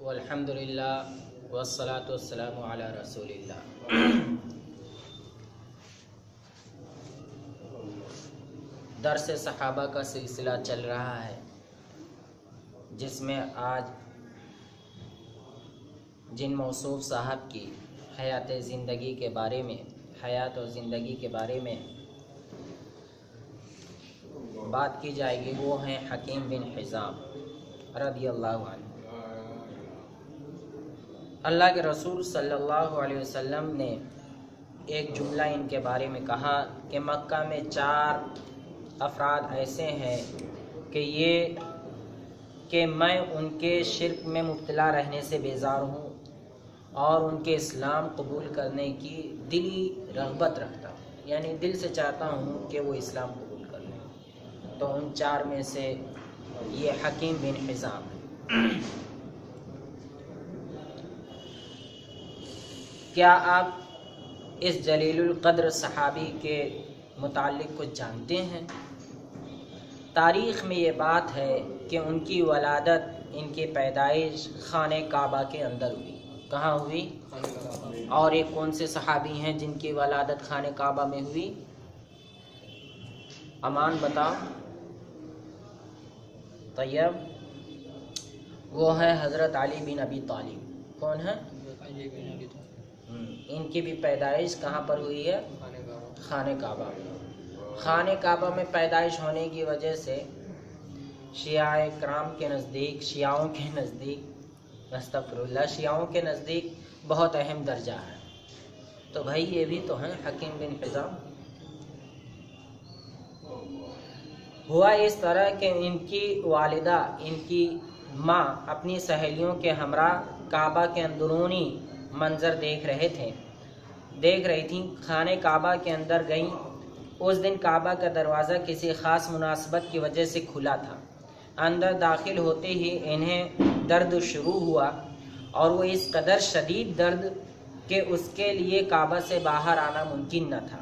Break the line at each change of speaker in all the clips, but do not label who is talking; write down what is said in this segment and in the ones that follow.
والحمدللہ والصلاۃ والسلام علی رسول اللہ۔ درس صحابہ کا سلسلہ چل رہا ہے، جس میں آج جن موصوف صاحب کی حیات اور زندگی کے بارے میں بات کی جائے گی، وہ ہیں حکیم بن حزام رضی اللہ عنہ۔ اللہ کے رسول صلی اللہ علیہ وسلم نے ایک جملہ ان کے بارے میں کہا کہ مکہ میں 4 افراد ایسے ہیں کہ میں ان کے شرک میں مبتلا رہنے سے بیزار ہوں اور ان کے اسلام قبول کرنے کی دلی رغبت رکھتا ہوں، یعنی دل سے چاہتا ہوں کہ وہ اسلام قبول کر لیں۔ تو ان 4 میں سے یہ حکیم بن حزام ہے۔ کیا آپ اس جلیل القدر صحابی کے متعلق کچھ جانتے ہیں؟ تاریخ میں یہ بات ہے کہ ان کی ولادت، ان کی پیدائش خانہ کعبہ کے اندر ہوئی۔ کہاں ہوئی؟ اور یہ کون سے صحابی ہیں جن کی ولادت خانہ کعبہ میں ہوئی؟ امان بتاؤ۔ طیب، وہ ہے حضرت علی بن ابی طالب۔ کون ہے؟ ان کی بھی پیدائش کہاں پر ہوئی ہے؟ خانہ کعبہ میں۔ خانہ کعبہ میں پیدائش ہونے کی وجہ سے شیعہ کرام کے نزدیک، شیعوں کے نزدیک بہت اہم درجہ ہے۔ تو بھائی یہ بھی تو ہیں حکیم بن حزام۔ ہوا اس طرح کہ ان کی والدہ، ان کی ماں اپنی سہیلیوں کے ہمراہ کعبہ کے اندرونی منظر دیکھ رہی تھیں۔ خانہ کعبہ کے اندر گئیں۔ اس دن کعبہ کا دروازہ کسی خاص مناسبت کی وجہ سے کھلا تھا۔ اندر داخل ہوتے ہی انہیں درد شروع ہوا، اور وہ اس قدر شدید درد کہ اس کے لیے کعبہ سے باہر آنا ممکن نہ تھا۔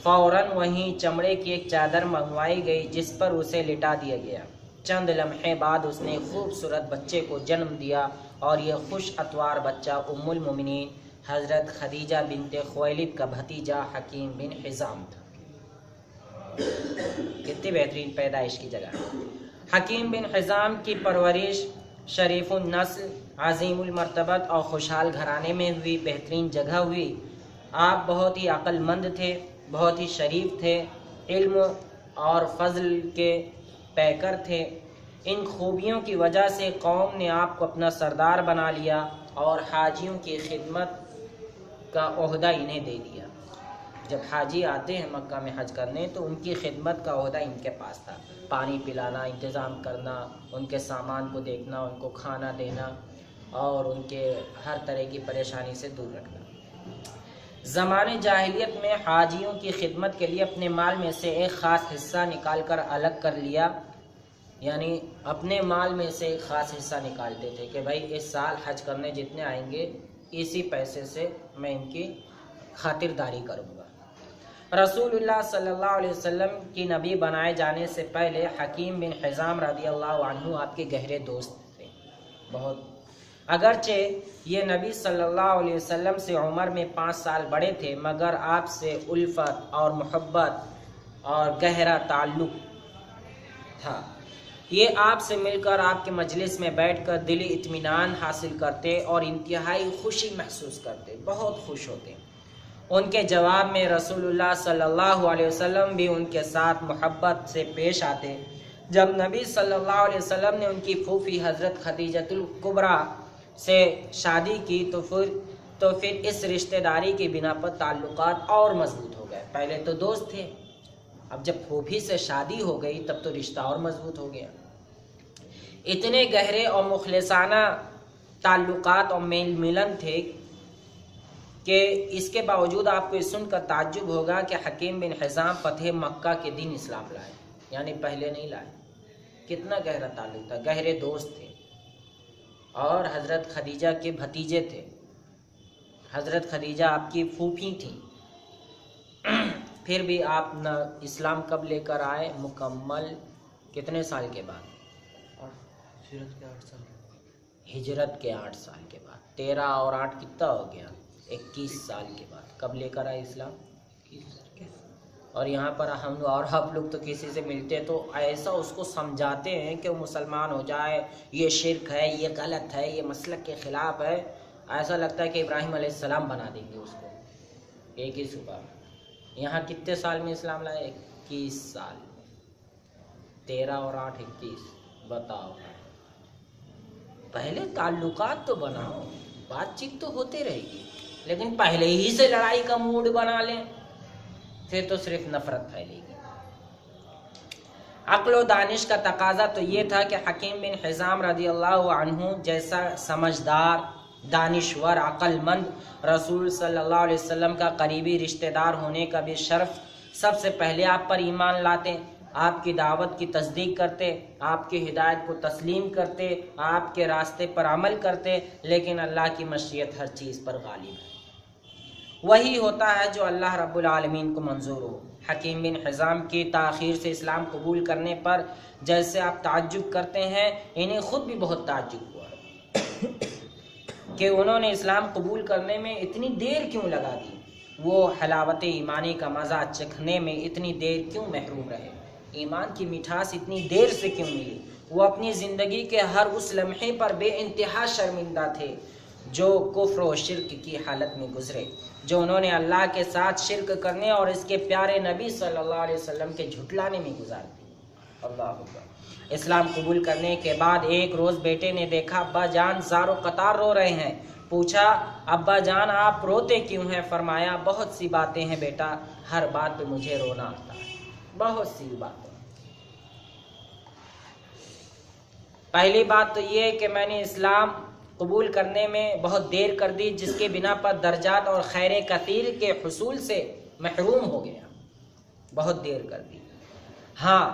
فوراً وہیں چمڑے کی ایک چادر منگوائی گئی، جس پر اسے لٹا دیا گیا۔ چند لمحے بعد اس نے خوبصورت بچے کو جنم دیا، اور یہ خوش اطوار بچہ ام المومنین حضرت خدیجہ بنت خویلد کا بھتیجا حکیم بن حزام تھا۔ کتنی بہترین پیدائش کی جگہ۔ حکیم بن حزام کی پرورش شریف النسل، عظیم المرتبت اور خوشحال گھرانے میں ہوئی، بہترین جگہ ہوئی۔ آپ بہت ہی عقل مند تھے، بہت ہی شریف تھے، علم اور فضل کے پیکر تھے۔ ان خوبیوں کی وجہ سے قوم نے آپ کو اپنا سردار بنا لیا اور حاجیوں کی خدمت کا عہدہ انہیں دے دیا۔ جب حاجی آتے ہیں مکہ میں حج کرنے تو ان کی خدمت کا عہدہ ان کے پاس تھا۔ پانی پلانا، انتظام کرنا، ان کے سامان کو دیکھنا، ان کو کھانا دینا اور ان کے ہر طرح کی پریشانی سے دور رکھنا۔ زمانے جاہلیت میں حاجیوں کی خدمت کے لیے اپنے مال میں سے ایک خاص حصہ نکال کر الگ کر لیا، یعنی اپنے مال میں سے ایک خاص حصہ نکالتے تھے کہ بھائی اس سال حج کرنے جتنے آئیں گے اسی پیسے سے میں ان کی خاطرداری کروں گا۔ رسول اللہ صلی اللہ علیہ وسلم کی نبی بنائے جانے سے پہلے حکیم بن حزام رضی اللہ عنہ آپ کے گہرے دوست تھے بہت۔ اگرچہ یہ نبی صلی اللہ علیہ وسلم سے عمر میں 5 سال بڑے تھے، مگر آپ سے الفت اور محبت اور گہرا تعلق تھا۔ یہ آپ سے مل کر آپ کے مجلس میں بیٹھ کر دلی اطمینان حاصل کرتے اور انتہائی خوشی محسوس کرتے، بہت خوش ہوتے۔ ان کے جواب میں رسول اللہ صلی اللہ علیہ وسلم بھی ان کے ساتھ محبت سے پیش آتے۔ جب نبی صلی اللہ علیہ وسلم نے ان کی پھوپھی حضرت خدیجۃ الکبریٰ سے شادی کی تو پھر اس رشتہ داری کی بنا پر تعلقات اور مضبوط ہو گئے۔ پہلے تو دوست تھے، اب جب پھوپھی سے شادی ہو گئی تب تو رشتہ اور مضبوط ہو گیا۔ اتنے گہرے اور مخلصانہ تعلقات اور میل ملن تھے کہ اس کے باوجود آپ کو یہ سن کر تعجب ہوگا کہ حکیم بن حزام فتح مکہ کے دن اسلام لائے، یعنی پہلے نہیں لائے۔ کتنا گہرا تعلق تھا، گہرے دوست تھے اور حضرت خدیجہ کے بھتیجے تھے۔ حضرت خدیجہ آپ کی پھوپھی تھیں۔ پھر بھی آپ نہ اسلام کب لے کر آئے؟ مکمل کتنے سال کے بعد؟ ہجرت کے 8 سال کے بعد، 13 اور 8 کتنا ہو گیا، 21 سال کے بعد کب لے کر آئے اسلام؟ اور یہاں پر ہم اور آپ لوگ تو کسی سے ملتے تو ایسا اس کو سمجھاتے ہیں کہ وہ مسلمان ہو جائے، یہ شرک ہے، یہ غلط ہے، یہ مسلک کے خلاف ہے، ایسا لگتا ہے کہ ابراہیم علیہ السلام بنا دیں گے اس کو ایک ہی صبح میں۔ یہاں کتنے سال میں اسلام لائے؟ 21 سال، 13 اور 8 21، بتاؤ۔ پہلے تعلقات تو بناؤ، بات چیت تو ہوتے رہے گی، لیکن پہلے ہی سے لڑائی کا موڈ بنا لیں پھر تو صرف نفرت پھیلے گی۔ عقل و دانش کا تقاضا تو یہ تھا کہ حکیم بن حزام رضی اللہ عنہ جیسا سمجھدار، دانشور، عقل مند رسول صلی اللہ علیہ وسلم کا قریبی رشتہ دار ہونے کا بھی شرف سب سے پہلے آپ پر ایمان لاتے، آپ کی دعوت کی تصدیق کرتے، آپ کی ہدایت کو تسلیم کرتے، آپ کے راستے پر عمل کرتے، لیکن اللہ کی مشیت ہر چیز پر غالب ہے، وہی ہوتا ہے جو اللہ رب العالمین کو منظور ہو۔ حکیم بن حزام کی تاخیر سے اسلام قبول کرنے پر جیسے آپ تعجب کرتے ہیں، انہیں خود بھی بہت تعجب ہوا کہ انہوں نے اسلام قبول کرنے میں اتنی دیر کیوں لگا دی، وہ حلاوت ایمانی کا مزہ چکھنے میں اتنی دیر کیوں محروم رہے، ایمان کی مٹھاس اتنی دیر سے کیوں ملی، وہ اپنی زندگی کے ہر اس لمحے پر بے انتہا شرمندہ تھے جو کفر و شرک کی حالت میں گزرے، جو انہوں نے اللہ کے ساتھ شرک کرنے اور اس کے پیارے نبی صلی اللہ علیہ وسلم کے جھٹلانے میں گزار دی۔ اللہ اکبر۔ اسلام قبول کرنے کے بعد ایک روز بیٹے نے دیکھا ابا جان زار و قطار رو رہے ہیں، پوچھا ابا جان آپ روتے کیوں ہیں؟ فرمایا بہت سی باتیں ہیں بیٹا، ہر بات پہ مجھے رونا آتا ہے، بہت سی باتیں۔ پہلی بات تو یہ کہ میں نے اسلام قبول کرنے میں بہت دیر کر دی، جس کے بنا پر درجات اور خیر کثیر کے حصول سے محروم ہو گیا، بہت دیر کر دی۔ ہاں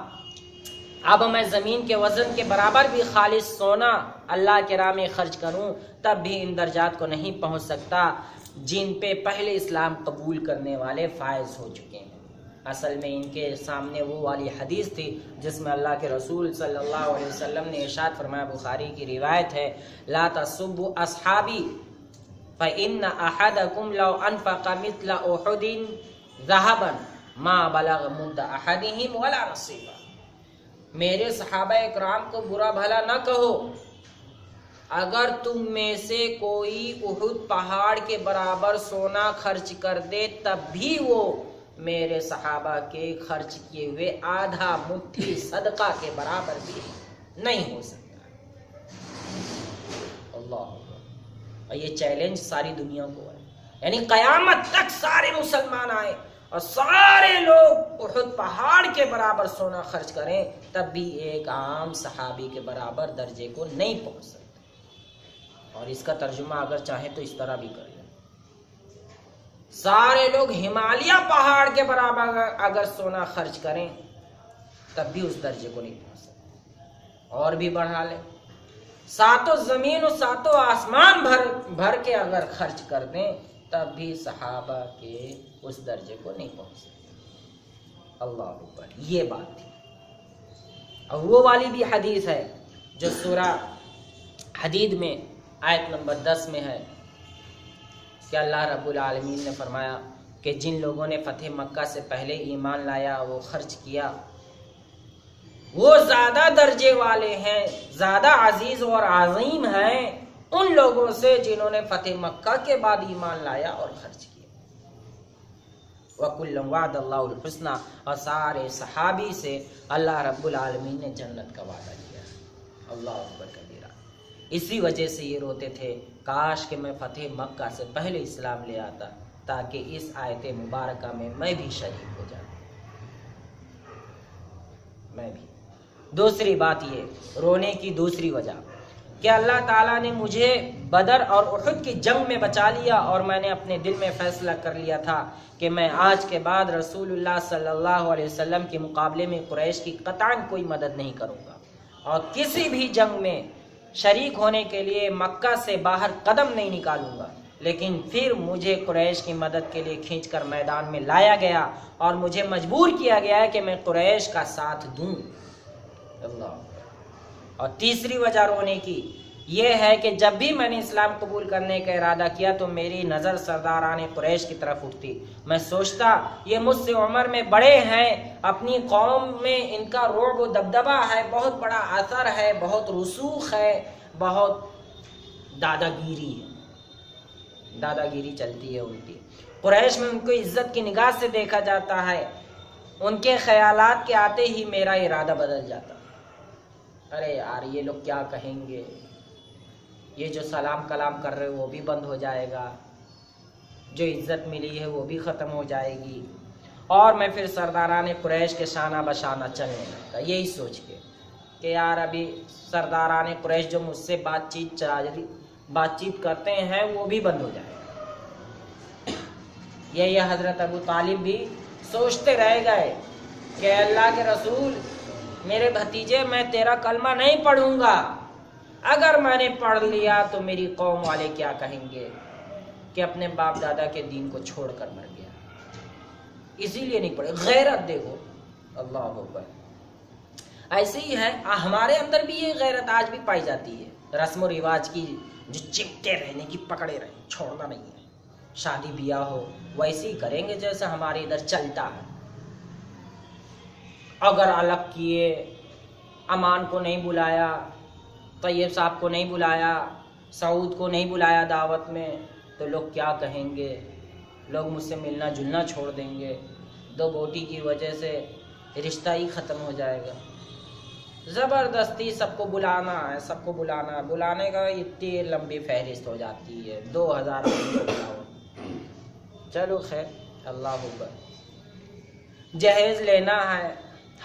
اب میں زمین کے وزن کے برابر بھی خالص سونا اللہ کے راہ میں خرچ کروں تب بھی ان درجات کو نہیں پہنچ سکتا جن پہ پہلے اسلام قبول کرنے والے فائز ہو چکے ہیں۔ اصل میں ان کے سامنے وہ والی حدیث تھی جس میں اللہ کے رسول صلی اللہ علیہ وسلم نے ارشاد فرمایا، بخاری کی روایت ہے، لا تسبوا اصحابی فإن أحدكم لو أنفق مثل أحد ذهبا ما بلغ مد أحدهم ولا نصيبا۔ میرے صحابہ اکرام کو برا بھلا نہ کہو، اگر تم میں سے کوئی احد پہاڑ کے برابر سونا خرچ کر دے تب بھی وہ میرے صحابہ کے خرچ کیے ہوئے آدھا مٹھی صدقہ کے برابر بھی نہیں ہو سکتا۔ اللہ، اور یہ چیلنج ساری دنیا کو ہے، یعنی قیامت تک سارے مسلمان آئے اور سارے لوگ احد پہاڑ کے برابر سونا خرچ کریں تب بھی ایک عام صحابی کے برابر درجے کو نہیں پہنچ سکتے۔ اور اس کا ترجمہ اگر چاہیں تو اس طرح بھی کر لیں، سارے لوگ ہمالیہ پہاڑ کے برابر اگر سونا خرچ کریں تب بھی اس درجے کو نہیں پہنچ سکتے۔ اور بھی بڑھا لیں، ساتوں زمین و ساتوں آسمان بھر کے اگر خرچ کر دیں تب بھی صحابہ کے اس درجے کو نہیں پہنچ سکتے۔ اللہ اکبر، یہ بات تھی۔ اور وہ والی بھی حدیث ہے جو سورہ حدید میں آیت نمبر 10 میں ہے کہ اللہ رب العالمین نے فرمایا کہ جن لوگوں نے فتح مکہ سے پہلے ایمان لایا، وہ خرچ کیا، وہ زیادہ درجے والے ہیں، زیادہ عزیز اور عظیم ہیں ان لوگوں سے جنہوں نے فتح مکہ کے بعد ایمان لایا اور خرچ کیا۔ وَكُلًّا وَعَدَ اللَّهُ الْحُسْنَى، اور سارے صحابی سے اللہ رب العالمین نے جنت کا وعدہ کیا۔ اللہ اکبر کبیرہ۔ اسی وجہ سے یہ روتے تھے، کاش کہ میں فتح مکہ سے پہلے اسلام لے آتا تاکہ اس آیت مبارکہ میں بھی شریک ہو جاتا، میں بھی۔ دوسری بات یہ رونے کی دوسری وجہ کہ اللہ تعالیٰ نے مجھے بدر اور احد کی جنگ میں بچا لیا، اور میں نے اپنے دل میں فیصلہ کر لیا تھا کہ میں آج کے بعد رسول اللہ صلی اللہ علیہ وسلم کے مقابلے میں قریش کی قطعاً کوئی مدد نہیں کروں گا، اور کسی بھی جنگ میں شریک ہونے کے لیے مکہ سے باہر قدم نہیں نکالوں گا۔ لیکن پھر مجھے قریش کی مدد کے لیے کھینچ کر میدان میں لایا گیا اور مجھے مجبور کیا گیا ہے کہ میں قریش کا ساتھ دوں۔ اللہ۔ اور تیسری وجہ رونے کی یہ ہے کہ جب بھی میں نے اسلام قبول کرنے کا ارادہ کیا تو میری نظر سرداران قریش کی طرف اٹھتی، میں سوچتا یہ مجھ سے عمر میں بڑے ہیں، اپنی قوم میں ان کا رعب و دبدبہ ہے، بہت بڑا اثر ہے، بہت رسوخ ہے، بہت دادا گیری چلتی ہے ان کی۔ قریش میں ان کو عزت کی نگاہ سے دیکھا جاتا ہے، ان کے خیالات کے آتے ہی میرا ارادہ بدل جاتا، ارے یار یہ لوگ کیا کہیں گے، یہ جو سلام کلام کر رہے وہ بھی بند ہو جائے گا، جو عزت ملی ہے وہ بھی ختم ہو جائے گی، اور میں پھر سرداران قریش کے شانہ بشانہ چلنے لگتا، یہی سوچ کے کہ یار ابھی سرداران قریش جو مجھ سے بات چیت کرتے ہیں وہ بھی بند ہو جائے گا۔ یہ حضرت ابو طالب بھی سوچتے رہ گئے کہ اللہ کے رسول، میرے بھتیجے میں تیرا کلمہ نہیں پڑھوں گا، اگر میں نے پڑھ لیا تو میری قوم والے کیا کہیں گے کہ اپنے باپ دادا کے دین کو چھوڑ کر مر گیا، اسی لیے نہیں پڑھے۔ غیرت دیکھو، اللہ اکبر۔ ایسے ہی ہے ہمارے اندر بھی یہ غیرت آج بھی پائی جاتی ہے، رسم و رواج کی جو چپٹے رہنے کی، پکڑے رہے، چھوڑنا نہیں ہے، شادی بیاہ ہو ویسے ہی کریں گے جیسے ہمارے ادھر چلتا ہے۔ اگر الگ کیے، امان کو نہیں بلایا، طیب صاحب کو نہیں بلایا، سعود کو نہیں بلایا دعوت میں، تو لوگ کیا کہیں گے، لوگ مجھ سے ملنا جلنا چھوڑ دیں گے، دو بوٹی کی وجہ سے رشتہ ہی ختم ہو جائے گا۔ زبردستی سب کو بلانا ہے، سب کو بلانا ہے، بلانے کا اتنی لمبی فہرست ہو جاتی ہے، 2000 بلاؤ، چلو خیر، اللہ اکبر۔ جہیز لینا ہے،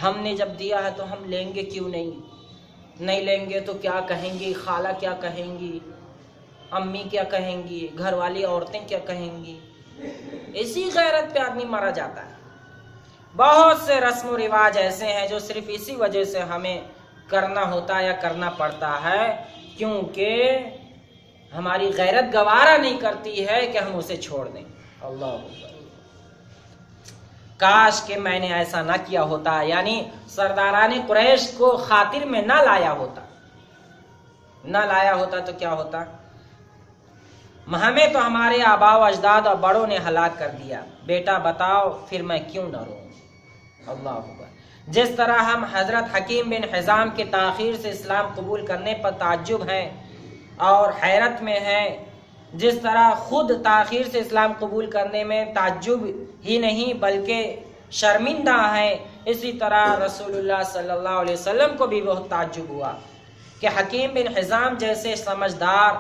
ہم نے جب دیا ہے تو ہم لیں گے کیوں نہیں لیں گے تو کیا کہیں گی، خالہ کیا کہیں گی، امی کیا کہیں گی، گھر والی عورتیں کیا کہیں گی، اسی غیرت پہ آدمی مارا جاتا ہے۔ بہت سے رسم و رواج ایسے ہیں جو صرف اسی وجہ سے ہمیں کرنا ہوتا ہے یا کرنا پڑتا ہے کیونکہ ہماری غیرت گوارا نہیں کرتی ہے کہ ہم اسے چھوڑ دیں۔ اللہ اکبر۔ کاش کہ میں نے ایسا نہ کیا ہوتا، یعنی سرداران قریش کو خاطر میں نہ لایا ہوتا تو کیا ہوتا؟ ہمیں تو ہمارے آباء و اجداد اور بڑوں نے ہلاک کر دیا، بیٹا بتاؤ پھر میں کیوں نہ روں۔ اللہ اکبر۔ جس طرح ہم حضرت حکیم بن حزام کے تاخیر سے اسلام قبول کرنے پر تعجب ہیں اور حیرت میں ہیں، جس طرح خود تاخیر سے اسلام قبول کرنے میں تعجب ہی نہیں بلکہ شرمندہ ہیں، اسی طرح رسول اللہ صلی اللہ علیہ وسلم کو بھی بہت تعجب ہوا کہ حکیم بن حزام جیسے سمجھدار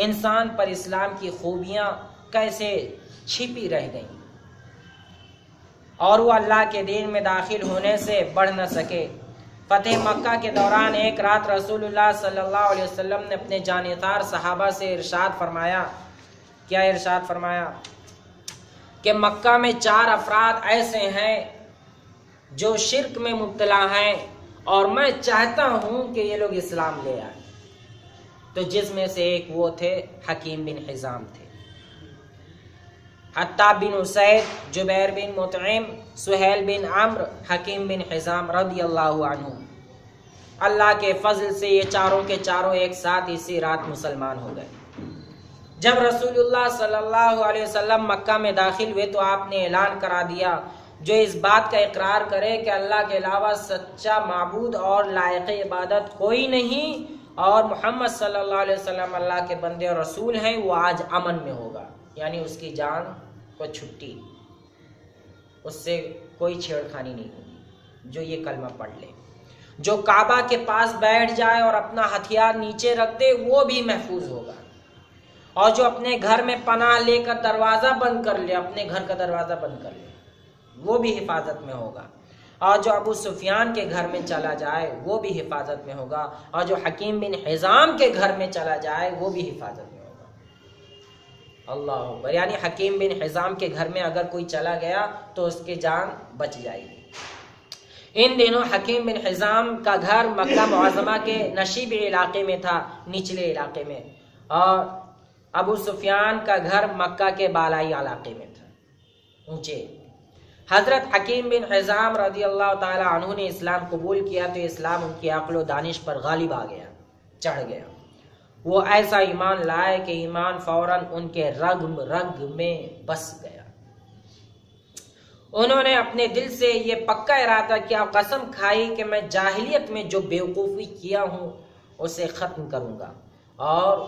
انسان پر اسلام کی خوبیاں کیسے چھپی رہ گئیں اور وہ اللہ کے دین میں داخل ہونے سے بڑھ نہ سکے۔ فتح مکہ کے دوران ایک رات رسول اللہ صلی اللہ علیہ وسلم نے اپنے جانثار صحابہ سے ارشاد فرمایا، کیا ارشاد فرمایا کہ مکہ میں 4 افراد ایسے ہیں جو شرک میں مبتلا ہیں اور میں چاہتا ہوں کہ یہ لوگ اسلام لے آئیں۔ تو جس میں سے ایک وہ تھے حکیم بن حزام تھے۔ حتاب بن اسید، جبیر بن مطعم، سہیل بن عمرو، حکیم بن حزام رضی اللہ عنہ، اللہ کے فضل سے یہ چاروں کے چاروں ایک ساتھ اسی رات مسلمان ہو گئے۔ جب رسول اللہ صلی اللہ علیہ وسلم مکہ میں داخل ہوئے تو آپ نے اعلان کرا دیا، جو اس بات کا اقرار کرے کہ اللہ کے علاوہ سچا معبود اور لائق عبادت کوئی نہیں اور محمد صلی اللہ علیہ وسلم اللہ کے بندے اور رسول ہیں، وہ آج امن میں ہوگا، یعنی اس کی جان کو چھٹی، اس سے کوئی چھیڑ خانی نہیں ہوگی جو یہ کلمہ پڑھ لے۔ جو کعبہ کے پاس بیٹھ جائے اور اپنا ہتھیار نیچے رکھ دے وہ بھی محفوظ ہوگا، اور جو اپنے گھر میں پناہ لے کر دروازہ بند کر لے، اپنے گھر کا دروازہ بند کر لے، وہ بھی حفاظت میں ہوگا، اور جو ابو سفیان کے گھر میں چلا جائے وہ بھی حفاظت میں ہوگا، اور جو حکیم بن حزام کے گھر میں چلا جائے وہ بھی حفاظت میں ہوگا۔ اللہ اکبر۔ یعنی حکیم بن حزام کے گھر میں اگر کوئی چلا گیا تو اس کی جان بچ جائے گی۔ ان دنوں حکیم بن حزام کا گھر مکہ معظمہ کے نشیب علاقے میں تھا، نچلے علاقے میں، اور ابو سفیان کا گھر مکہ کے بالائی علاقے میں تھا، اونچے۔ حضرت حکیم بن حزام رضی اللہ تعالی عنہ نے اسلام قبول کیا تو اسلام ان کی عقل و دانش پر غالب آ گیا، چڑھ گیا، وہ ایسا ایمان لائے کہ ایمان فوراً ان کے رگ میں بس گیا۔ انہوں نے اپنے دل سے یہ پکا ارادہ کیا، قسم کھائی کہ میں جاہلیت میں جو بیوقوفی کیا ہوں اسے ختم کروں گا اور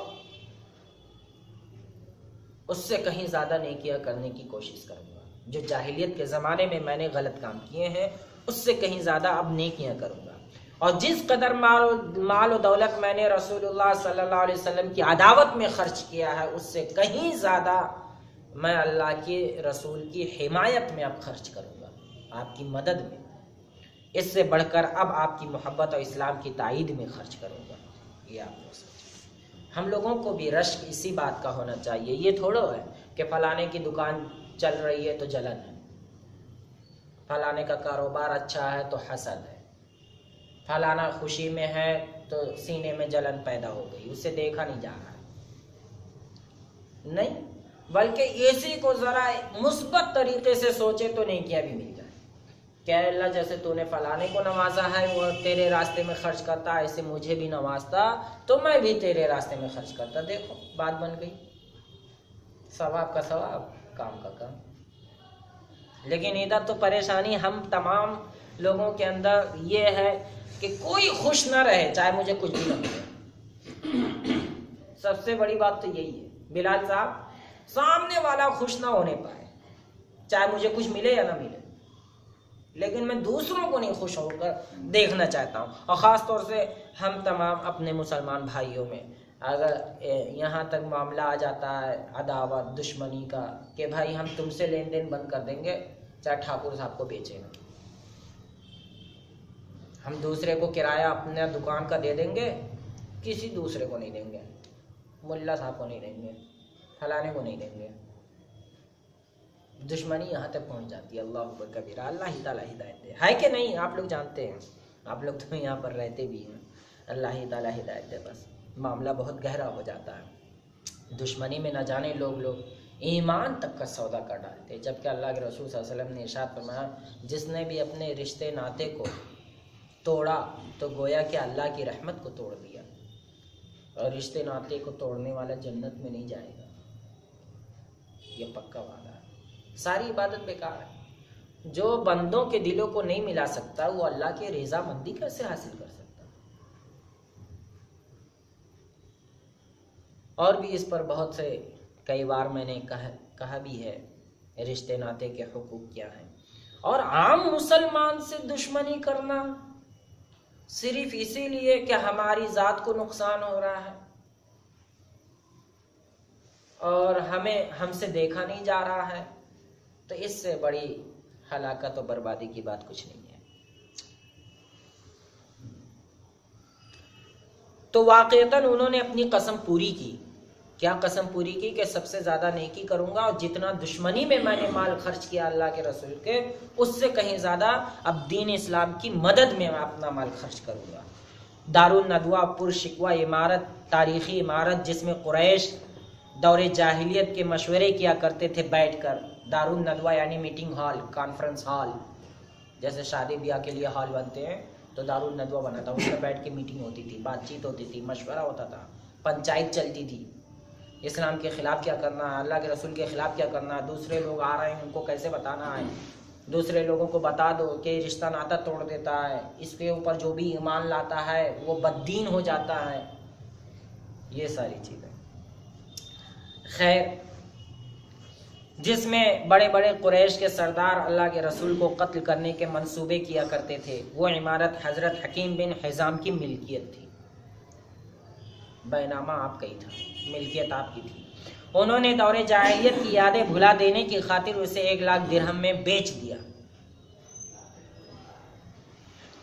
اس سے کہیں زیادہ نیکیاں کرنے کی کوشش کروں گا۔ جو جاہلیت کے زمانے میں نے غلط کام کیے ہیں اس سے کہیں زیادہ اب نیکیاں کروں گا، اور جس قدر مال و دولت میں نے رسول اللہ صلی اللہ علیہ وسلم کی عداوت میں خرچ کیا ہے اس سے کہیں زیادہ میں اللہ کے رسول کی حمایت میں اب خرچ کروں گا، آپ کی مدد میں، اس سے بڑھ کر اب آپ کی محبت اور اسلام کی تائید میں خرچ کروں گا۔ یہ آپ کو سوچیں، ہم لوگوں کو بھی رشک اسی بات کا ہونا چاہیے۔ یہ تھوڑا ہے کہ فلانے کی دکان چل رہی ہے تو جلن ہے، فلانے کا کاروبار اچھا ہے تو حسد ہے، فلانا خوشی میں ہے تو سینے میں جلن پیدا ہو گئی، اسے دیکھا نہیں جا رہا ہے، نہیں، بلکہ اسی کو ذرا مثبت طریقے سے سوچے تو نیکیاں بھی مل جائے کہ اللہ جیسے تو نے فلانے کو نوازا ہے وہ تیرے راستے میں خرچ کرتا، ایسے مجھے بھی نوازتا تو میں بھی تیرے راستے میں خرچ کرتا۔ دیکھو بات بن گئی، ثواب کا ثواب، کام کا کام۔ لیکن ادھر تو پریشانی ہم تمام لوگوں کے اندر یہ ہے کہ کوئی خوش نہ رہے چاہے مجھے کچھ بھی نہ ملے۔ سب سے بڑی بات تو یہی ہے بلال صاحب، سامنے والا خوش نہ ہونے پائے چاہے مجھے کچھ ملے یا نہ ملے، لیکن میں دوسروں کو نہیں خوش ہو کر دیکھنا چاہتا ہوں۔ اور خاص طور سے ہم تمام اپنے مسلمان بھائیوں میں اگر یہاں تک معاملہ آ جاتا ہے عداوت دشمنی کا کہ بھائی ہم تم سے لین دین بند کر دیں گے چاہے ٹھاکر صاحب کو بیچے گا، ہم دوسرے کو کرایہ اپنے دکان کا دے دیں گے، کسی دوسرے کو نہیں دیں گے، ملا صاحب کو نہیں دیں گے، فلانے کو نہیں دیں گے۔ دشمنی یہاں تک پہنچ جاتی ہے۔ اللہ اکبر کبیرہ، اللہ ہی تعالیٰ ہدایت دے، ہے کہ نہیں؟ آپ لوگ جانتے ہیں، آپ لوگ تو یہاں پر رہتے بھی ہیں، اللہ ہی تعالیٰ ہدایت دے۔ بس معاملہ بہت گہرا ہو جاتا ہے، دشمنی میں نہ جانے لوگ ایمان تک کا سودا کر ڈالتے، جبکہ اللہ کے رسول صلی اللہ علیہ وسلم نے ارشاد فرمایا جس نے بھی اپنے رشتے ناتے کو توڑا تو گویا کہ اللہ کی رحمت کو توڑ دیا، اور رشتے ناتے کو توڑنے والا جنت میں نہیں جائے گا، یہ پکا وعدہ ہے۔ ساری عبادت بیکار ہے، جو بندوں کے دلوں کو نہیں ملا سکتا وہ اللہ کی رضا مندی کیسے حاصل کر سکتا؟ اور بھی اس پر بہت سے کئی بار میں نے کہا بھی ہے رشتے ناتے کے حقوق کیا ہیں، اور عام مسلمان سے دشمنی کرنا صرف اسی لیے کہ ہماری ذات کو نقصان ہو رہا ہے اور ہم سے دیکھا نہیں جا رہا ہے، تو اس سے بڑی ہلاکت و بربادی کی بات کچھ نہیں ہے۔ تو واقعتاً انہوں نے اپنی قسم پوری کی۔ کیا قسم پوری کی؟ کہ سب سے زیادہ نیکی کروں گا، اور جتنا دشمنی میں نے مال خرچ کیا اللہ کے رسول کے اس سے کہیں زیادہ اب دین اسلام کی مدد میں اپنا مال خرچ کروں گا۔ دارالندوہ پر شکوہ عمارت، تاریخی عمارت جس میں قریش دور جاہلیت کے مشورے کیا کرتے تھے بیٹھ کر، دارالندوہ یعنی میٹنگ ہال، کانفرنس ہال، جیسے شادی بیاہ کے لیے ہال بنتے ہیں تو دارالندوہ بنا تھا، اس میں بیٹھ کے میٹنگ ہوتی تھی، بات چیت ہوتی تھی، مشورہ ہوتا تھا، پنچایت چلتی تھی، اسلام کے خلاف کیا کرنا ہے، اللہ کے رسول کے خلاف کیا کرنا ہے، دوسرے لوگ آ رہے ہیں ان کو کیسے بتانا ہے، دوسرے لوگوں کو بتا دو کہ رشتہ ناتا توڑ دیتا ہے، اس کے اوپر جو بھی ایمان لاتا ہے وہ بددین ہو جاتا ہے، یہ ساری چیزیں۔ خیر، جس میں بڑے بڑے قریش کے سردار اللہ کے رسول کو قتل کرنے کے منصوبے کیا کرتے تھے، وہ عمارت حضرت حکیم بن حزام کی ملکیت تھی، بینامہ آپ کا ہی تھا، ملکیت آپ کی تھی۔ انہوں نے دور جاہلیت کی یادیں بھلا دینے کی خاطر اسے 1,00,000 درہم میں بیچ دیا،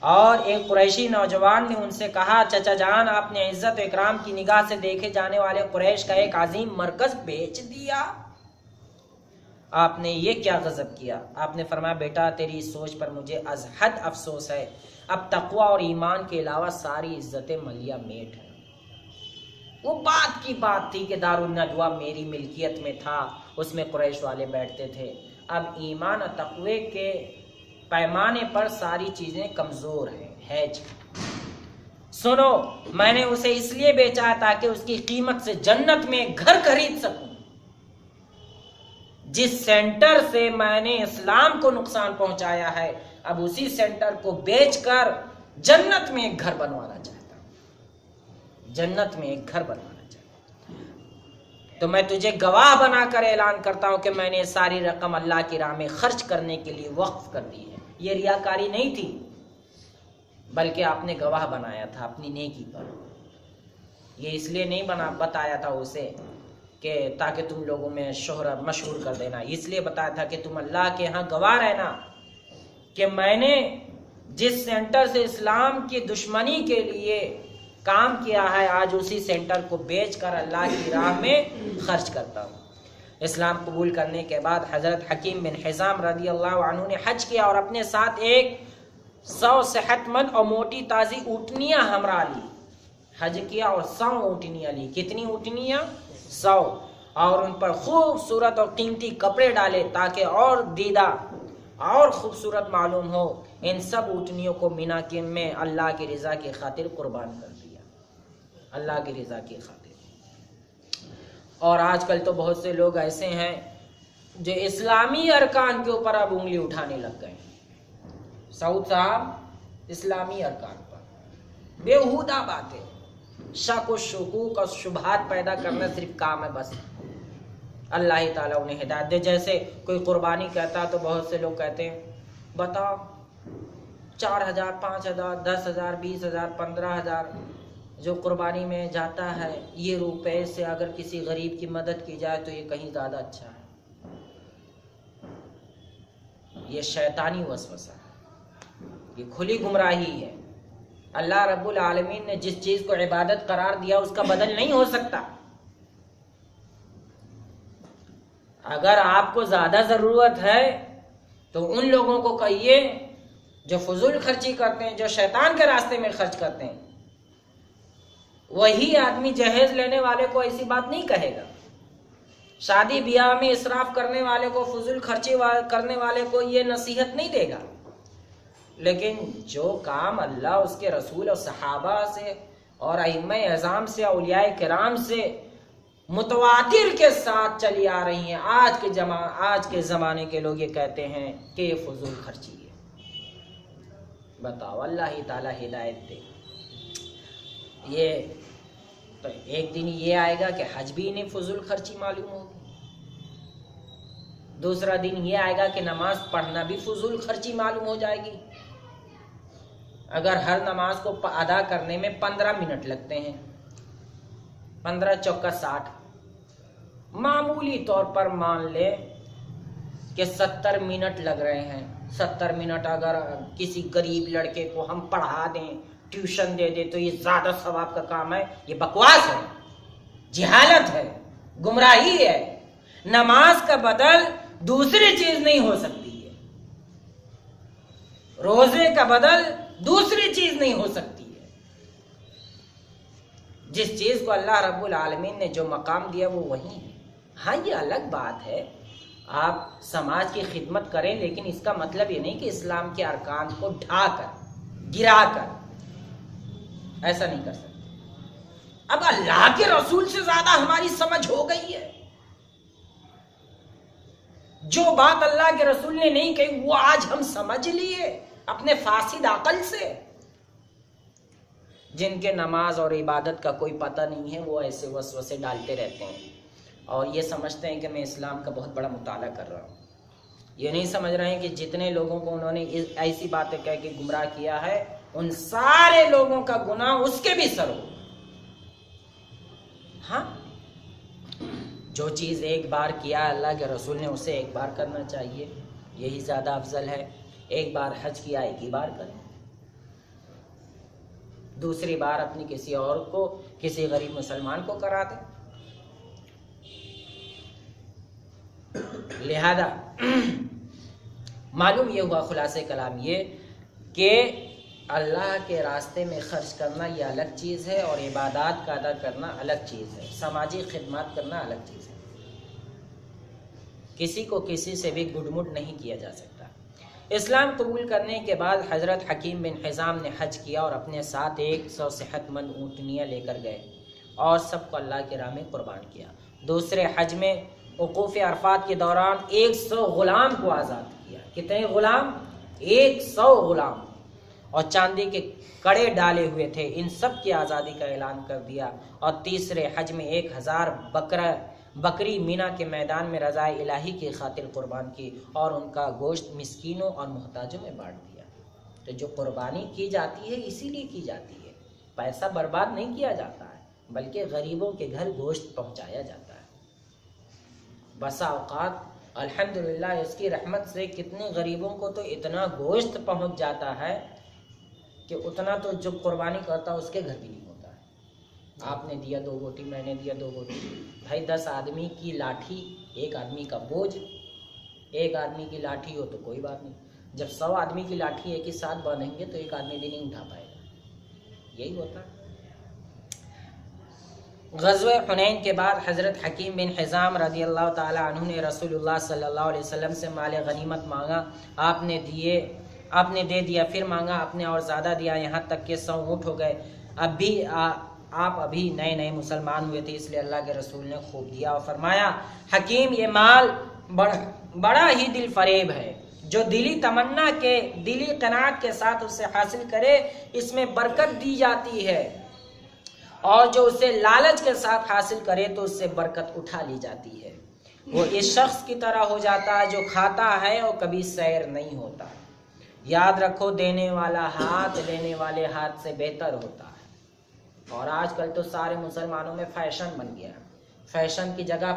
اور ایک قریشی نوجوان نے ان سے کہا چچا جان آپ نے عزت و اکرام کی نگاہ سے دیکھے جانے والے قریش کا ایک عظیم مرکز بیچ دیا، آپ نے یہ کیا غضب کیا؟ آپ نے فرمایا بیٹا تیری سوچ پر مجھے از حد افسوس ہے، اب تقوی اور ایمان کے علاوہ ساری عزتیں ملیا میٹ ہیں۔ وہ بات کی بات تھی کہ دارالندوہ میری ملکیت میں تھا، اس میں قریش والے بیٹھتے تھے، اب ایمان اور تقوی کے پیمانے پر ساری چیزیں کمزور ہیں، ہیج۔ سنو، میں نے اسے اس لیے بیچا تاکہ اس کی قیمت سے جنت میں ایک گھر خرید سکوں۔ جس سینٹر سے میں نے اسلام کو نقصان پہنچایا ہے، اب اسی سینٹر کو بیچ کر جنت میں ایک گھر بنوانا چاہتا ہوں، جنت میں ایک گھر بنوانا چاہتا ہوں۔ تو میں تجھے گواہ بنا کر اعلان کرتا ہوں کہ میں نے ساری رقم اللہ کی راہ میں خرچ کرنے کے لیے وقف کر دی ہے۔ یہ ریاکاری نہیں تھی، بلکہ آپ نے گواہ بنایا تھا اپنی نیکی پر۔ یہ اس لیے نہیں بتایا تھا اسے کہ تاکہ تم لوگوں میں شہرت مشہور کر دینا، اس لیے بتایا تھا کہ تم اللہ کے ہاں گواہ رہنا کہ میں نے جس سینٹر سے اسلام کی دشمنی کے لیے کام کیا ہے، آج اسی سینٹر کو بیچ کر اللہ کی راہ میں خرچ کرتا ہوں۔ اسلام قبول کرنے کے بعد حضرت حکیم بن حزام رضی اللہ عنہ نے حج کیا اور اپنے ساتھ 100 صحت مند اور موٹی تازی اونٹنیاں ہمراہ لی۔ حج کیا اور 100 اونٹنیاں لی۔ کتنی اونٹنیاں؟ 100، اور ان پر خوبصورت اور قیمتی کپڑے ڈالے تاکہ اور دیدہ اور خوبصورت معلوم ہو۔ ان سب اونٹنیوں کو مینا میں اللہ کی رضا کی خاطر قربان کر دیا، اللہ کی رضا کی خاطر۔ اور آج کل تو بہت سے لوگ ایسے ہیں جو اسلامی ارکان کے اوپر اب انگلی اٹھانے لگ گئے۔ سعود صاحب، اسلامی ارکان پر بےہودہ باتیں، شک و شکوک اور شبہات پیدا کرنا صرف کام ہے بس۔ اللہ تعالیٰ انہیں ہدایت دے۔ جیسے کوئی قربانی کہتا تو بہت سے لوگ کہتے ہیں بتاؤ 4000 5000 10000 20000 15000 جو قربانی میں جاتا ہے، یہ روپے سے اگر کسی غریب کی مدد کی جائے تو یہ کہیں زیادہ اچھا ہے۔ یہ شیطانی وسوسہ ہے، یہ کھلی گمراہی ہے۔ اللہ رب العالمین نے جس چیز کو عبادت قرار دیا اس کا بدل نہیں ہو سکتا۔ اگر آپ کو زیادہ ضرورت ہے تو ان لوگوں کو کہیے جو فضول خرچی کرتے ہیں، جو شیطان کے راستے میں خرچ کرتے ہیں۔ وہی آدمی جہیز لینے والے کو ایسی بات نہیں کہے گا، شادی بیاہ میں اسراف کرنے والے کو، فضول خرچی کرنے والے کو یہ نصیحت نہیں دے گا۔ لیکن جو کام اللہ، اس کے رسول اور صحابہ سے اور ائمہ اعظام سے، اولیاء کرام سے متواتر کے ساتھ چلی آ رہی ہیں، آج کے زمانے کے لوگ یہ کہتے ہیں کہ یہ فضول خرچی ہے۔ بتاؤ، اللہ تعالیٰ ہدایت دے۔ یہ تو ایک دن یہ آئے گا کہ حج بھی انہیں فضول خرچی معلوم ہوگی، دوسرا دن یہ آئے گا کہ نماز پڑھنا بھی فضول خرچی معلوم ہو جائے گی۔ اگر ہر نماز کو ادا کرنے میں 15 منٹ لگتے ہیں، 15 چوکا 60، معمولی طور پر مان لے کہ 70 منٹ لگ رہے ہیں۔ 70 منٹ اگر کسی غریب لڑکے کو ہم پڑھا دیں، ٹیوشن دے دیں تو یہ زیادہ ثواب کا کام ہے؟ یہ بکواس ہے، جہالت ہے، گمراہی ہے۔ نماز کا بدل دوسری چیز نہیں ہو سکتی ہے، روزے کا بدل دوسری چیز نہیں ہو سکتی ہے۔ جس چیز کو اللہ رب العالمین نے جو مقام دیا وہ وہی ہے۔ ہاں، یہ الگ بات ہے آپ سماج کی خدمت کریں، لیکن اس کا مطلب یہ نہیں کہ اسلام کے ارکان کو ڈھا کر، گرا کر، ایسا نہیں کر سکتے۔ اب اللہ کے رسول سے زیادہ ہماری سمجھ ہو گئی ہے۔ جو بات اللہ کے رسول نے نہیں کہی وہ آج ہم سمجھ لیے اپنے فاسد عقل سے۔ جن کے نماز اور عبادت کا کوئی پتہ نہیں ہے وہ ایسے وسوسے ڈالتے رہتے ہیں اور یہ سمجھتے ہیں کہ میں اسلام کا بہت بڑا مطالعہ کر رہا ہوں۔ یہ نہیں سمجھ رہے ہیں کہ جتنے لوگوں کو انہوں نے ایسی باتیں کہہ کے گمراہ کیا ہے، ان سارے لوگوں کا گناہ اس کے بھی سر ہو۔ ہاں، جو چیز ایک بار کیا اللہ کے رسول نے اسے ایک بار کرنا چاہیے، یہی زیادہ افضل ہے۔ ایک بار حج کیا، ایک ہی بار کریں، دوسری بار اپنی کسی اور کو، کسی غریب مسلمان کو کرا دیں۔ لہذا معلوم یہ ہوا، خلاصہ کلام یہ کہ اللہ کے راستے میں خرچ کرنا یہ الگ چیز ہے اور عبادات کا ادا کرنا الگ چیز ہے، سماجی خدمات کرنا الگ چیز ہے۔ کسی کو کسی سے بھی گڈ مڈ نہیں کیا جا سکتا۔ اسلام قبول کرنے کے بعد حضرت حکیم بن حزام نے حج کیا اور اپنے ساتھ 100 صحت مند اونٹنیاں لے کر گئے اور سب کو اللہ کی راہ میں قربان کیا۔ دوسرے حج میں وقوف عرفات کے دوران 100 غلام کو آزاد کیا۔ کتنے غلام؟ 100 غلام، اور چاندی کے کڑے ڈالے ہوئے تھے، ان سب کی آزادی کا اعلان کر دیا۔ اور تیسرے حج میں 1000 بکری مینا کے میدان میں رضائے الہی کی خاطر قربان کی اور ان کا گوشت مسکینوں اور محتاجوں میں بانٹ دیا۔ تو جو قربانی کی جاتی ہے اسی لیے کی جاتی ہے، پیسہ برباد نہیں کیا جاتا ہے، بلکہ غریبوں کے گھر گوشت پہنچایا جاتا ہے۔ بسا اوقات الحمدللہ اس کی رحمت سے کتنے غریبوں کو تو اتنا گوشت پہنچ جاتا ہے کہ اتنا تو جو قربانی کرتا ہے اس کے گھر بھی نہیں ہوتا ہے۔ آپ نے دیا 2 بوٹی، میں نے دیا 2 بوٹی، بھائی 10 آدمی کی لاٹھی، ایک آدمی کا بوجھ، ایک آدمی کی لاٹھی ہو تو کوئی بات نہیں، جب 100 آدمی کی لاٹھی ایک ہی ساتھ باندھیں گے تو ایک آدمی بھی نہیں اٹھا پائے گا، یہی ہوتا ہے۔ غزوہ حنین کے بعد حضرت حکیم بن حزام رضی اللہ تعالی عنہ نے رسول اللہ صلی اللہ علیہ وسلم سے مال غنیمت مانگا، آپ نے دے دیا، پھر مانگا، آپ نے اور زیادہ دیا، یہاں تک کہ 100 اونٹ ہو گئے۔ آپ ابھی نئے مسلمان ہوئے تھے، اس لیے اللہ کے رسول نے خوب دیا اور فرمایا، حکیم یہ مال بڑا ہی دل فریب ہے، جو دلی تمنا کے دلی قناعت کے ساتھ اسے حاصل کرے اس میں برکت دی جاتی ہے، اور جو اسے لالچ کے ساتھ حاصل کرے تو اس سے برکت اٹھا لی جاتی ہے۔ وہ اس شخص کی طرح ہو جاتا ہے جو کھاتا ہے اور کبھی سیر نہیں ہوتا۔ یاد رکھو، دینے والا ہاتھ لینے والے ہاتھ سے بہتر ہوتا ہے۔ اور آج کل تو سارے مسلمانوں میں فیشن بن گیا، فیشن کی جگہ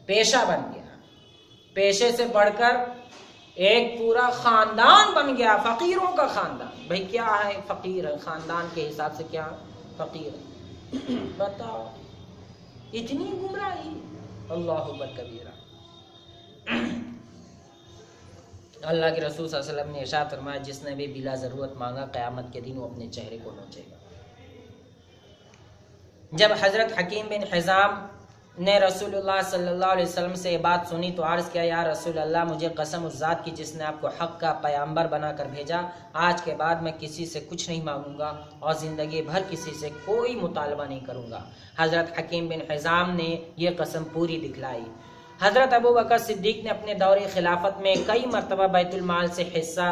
پیشہ بن گیا، پیشے سے بڑھ کر ایک پورا خاندان بن گیا، فقیروں کا خاندان۔ بھئی کیا ہے؟ فقیر ہے، خاندان کے حساب سے کیا فقیر ہے؟ بتاؤ، اتنی گمراہی، اللہ اکبر کبیرہ۔ اللہ کے رسول صلی اللہ علیہ وسلم نے ارشاد فرمایا، جس نے بھی بلا ضرورت مانگا قیامت کے دن وہ اپنے چہرے کو نوچے گا۔ جب حضرت حکیم بن حزام نے رسول اللہ صلی اللہ علیہ وسلم سے یہ بات سنی تو عرض کیا، یا رسول اللہ، مجھے قسم اس ذات کی جس نے آپ کو حق کا پیغمبر بنا کر بھیجا، آج کے بعد میں کسی سے کچھ نہیں مانگوں گا اور زندگی بھر کسی سے کوئی مطالبہ نہیں کروں گا۔ حضرت حکیم بن حزام نے یہ قسم پوری دکھلائی۔ حضرت ابو بکر صدیق نے اپنے دور خلافت میں کئی مرتبہ بیت المال سے حصہ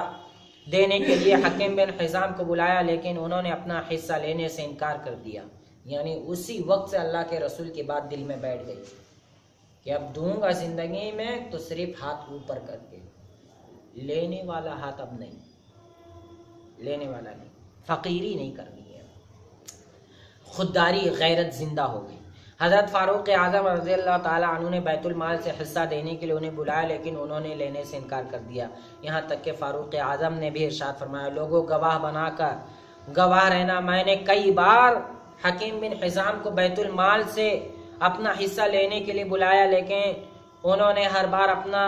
دینے کے لیے حکیم بن حزام کو بلایا، لیکن انہوں نے اپنا حصہ لینے سے انکار کر دیا۔ یعنی اسی وقت سے اللہ کے رسول کی بات دل میں بیٹھ گئی کہ اب دوں گا زندگی میں تو صرف ہاتھ اوپر کر کے، لینے والا ہاتھ اب نہیں، لینے والا نہیں، فقیری نہیں کرنی ہے، خودداری غیرت زندہ ہو گئی۔ حضرت فاروق اعظم رضی اللہ تعالیٰ عنہ نے بیت المال سے حصہ دینے کے لیے انہیں بلایا، لیکن انہوں نے لینے سے انکار کر دیا، یہاں تک کہ فاروق اعظم نے بھی ارشاد فرمایا، لوگوں گواہ بنا کر گواہ رہنا، میں نے کئی بار حکیم بن حزام کو بیت المال سے اپنا حصہ لینے کے لیے بلایا، لیکن انہوں نے ہر بار اپنا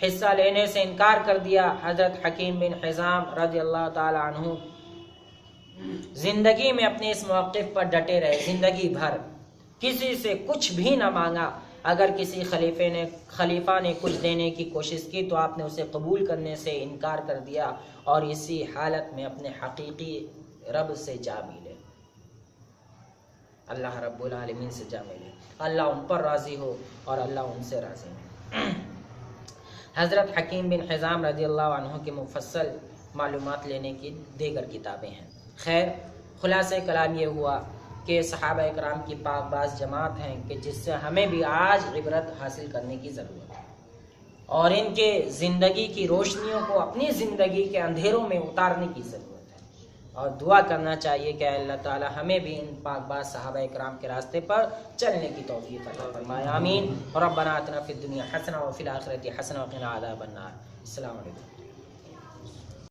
حصہ لینے سے انکار کر دیا۔ حضرت حکیم بن حزام رضی اللہ تعالی عنہ زندگی میں اپنے اس موقف پر ڈٹے رہے، زندگی بھر کسی سے کچھ بھی نہ مانگا۔ اگر کسی خلیفہ نے کچھ دینے کی کوشش کی تو آپ نے اسے قبول کرنے سے انکار کر دیا اور اسی حالت میں اپنے حقیقی رب سے جا ملے، اللہ رب العالمین سے جا ملے، اللہ ان پر راضی ہو اور اللہ ان سے راضی ہو۔ حضرت حکیم بن حزام رضی اللہ عنہ کے مفصل معلومات لینے کی دیگر کتابیں ہیں۔ خیر، خلاصہ کلام یہ ہوا کہ صحابہ اکرام کی پاک باز جماعت ہیں کہ جس سے ہمیں بھی آج عبرت حاصل کرنے کی ضرورت ہے، اور ان کے زندگی کی روشنیوں کو اپنی زندگی کے اندھیروں میں اتارنے کی ضرورت ہے، اور دعا کرنا چاہیے کہ اللہ تعالی ہمیں بھی ان پاک باز صحابہ اکرام کے راستے پر چلنے کی توفیق عطا فرمائے، آمین۔ ربنا آتنا فی الدنیا حسنہ وفی الآخرۃ حسنہ وقنا عذاب النار۔ السلام علیکم۔